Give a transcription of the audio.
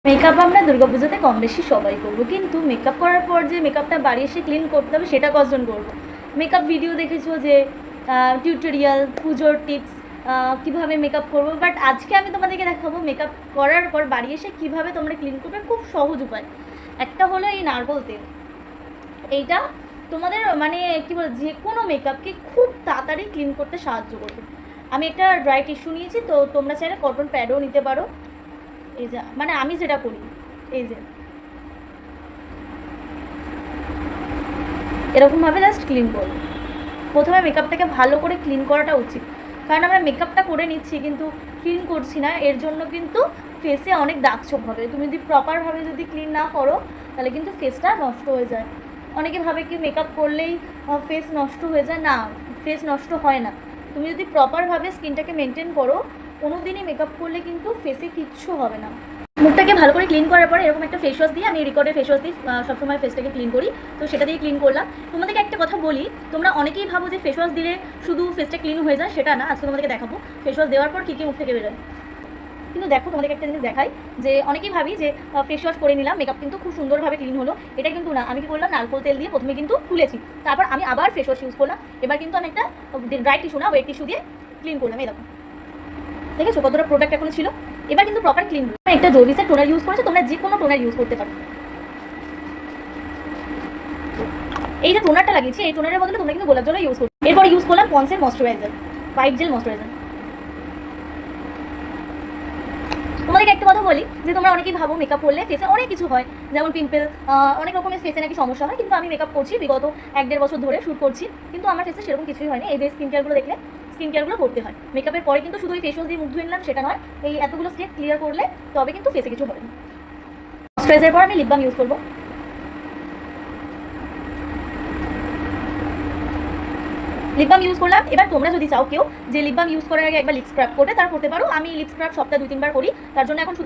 Makeup আমরা দুর্গাপুজোতে কম বেশি সবাই করবো, কিন্তু মেকআপ করার পর যে মেকআপটা বাড়ি এসে ক্লিন করতে হবে সেটা কজন করবো? মেকআপ ভিডিও দেখেছো যে টিউটোরিয়াল, পুজোর টিপস, কীভাবে মেকআপ করবো, বাট আজকে আমি তোমাদেরকে দেখাবো মেকআপ করার পর বাড়ি এসে কীভাবে তোমরা ক্লিন করবে। খুব সহজ উপায়। একটা হলো এই নারকোল তেল। এইটা তোমাদের মানে কী বলে যে কোনো মেকআপকে খুব তাড়াতাড়ি ক্লিন করতে সাহায্য করবে। আমি একটা ড্রাই টিস্যু নিয়েছি, তো তোমরা চাইলে কটন প্যাডও নিতে পারো। এই যে মানে আমি যেটা করি, এই যে এরকমভাবে জাস্ট ক্লিন করব। প্রথমে মেকআপটাকে ভালো করে ক্লিন করাটা উচিত, কারণ আমরা মেকআপটা করে নিচ্ছি কিন্তু ক্লিন করছি না, এর জন্য কিন্তু ফেসে অনেক দাগ ছোপ হবে। তুমি যদি প্রপারভাবে যদি ক্লিন না করো তাহলে কিন্তু ফেসটা নষ্ট হয়ে যায়। অনেকে ভাবে কি মেকআপ করলেই ফেস নষ্ট হয়ে যায়, না, ফেস নষ্ট হয় না। তুমি যদি প্রপারভাবে স্কিনটাকে মেনটেন করো, কোনো দিনই মেকআপ করলে কিন্তু ফেসে কিচ্ছু হবে না। মুখটাকে ভালো করে ক্লিন করার পরে এরকম একটা ফেস ওয়াশ দিয়ে, আমি রেকর্ডে ফেস ওয়াশ দিই সবসময় ফেসটাকে ক্লিন করি, তো সেটা দিয়ে ক্লিন করলাম। তোমাদেরকে একটা কথা বলি, তোমরা অনেকেই ভাবো যে ফেস ওয়াশ দিলে শুধু ফেসটা ক্লিন হয়ে যায়, সেটা না। আজকে তোমাদেরকে দেখাবো ফেস ওয়াশ দেওয়ার পর কী কী মুখ থেকে বেরোয়। কিন্তু দেখো, তোমাদেরকে একটা জিনিস দেখাই, যে অনেকেই ভাবি যে ফেস ওয়াশ করে নিলাম, মেকআপ কিন্তু খুব সুন্দরভাবে ক্লিন হলো। এটা কিন্তু না। আমি কি করলাম, নারকোল তেল দিয়ে প্রথমে কিন্তু তুলেছি, তারপর আমি আবার ফেস ওয়াশ ইউজ করলাম। এবার কিন্তু আমি একটা ড্রাই টিস্যু না, ওয়েট টিস্যু দিয়ে ক্লিন করলাম। এই দেখো, দেখেছো কতটা প্রোডাক্ট এখনো ছিল। এবার কিন্তু প্রপার ক্লিন হলো। একটা জোভিসের টোনার ইউজ করেছো, তোমরা যে কোনো টোনার ইউজ করতে পারো। এই যে টোনারটা লাগিয়েছি, এই টোনারের বদলে তোমরা কিন্তু গোলাপ জল ইউজ করো। এরপর ইউজ করলাম পন্সের ময়শ্চারাইজার, হোয়াইট জেল ময়শ্চারাইজার। তোমাদেরকে একটা কথা বলি, যে তোমরা অনেকেই ভাবো মেকআপ করলে ফেসে অনেক কিছু হয়, যেমন পিম্পল, অনেক রকমের ফেসে নাকি সমস্যা হয়। কিন্তু আমি মেকআপ করছি বিগত 1-1.5 বছর ধরে শ্যুট করছি, কিন্তু আমার ফেসে সেরকম কিছুই হয়নি। এই যে স্কিন কেয়ারগুলো দেখলে, স্কিন কেয়ারগুলো করতে হয় মেকআপের পরে, কিন্তু শুধু ওই ফেস ওয়াশ দিয়ে মুখ ধুয়ে নিলাম সেটা নয়। এই এতগুলো স্টেপ ক্লিয়ার করলে তবে কিন্তু ফেসে কিছু হবে না। ময়শ্চারাইজারের পর আমি লিপ বাম ইউজ করবো। লিপ বাম ইউজ করলাম। এবার তোমরা যদি চাও কেউ যে লিপ বাম ইউজ করার আগে একবার লিপ স্ক্রাব করতে, তারা করতে পারো। আমি লিপ স্ক্রাব সপ্তাহে 2-3 বার করি, তার জন্য এখন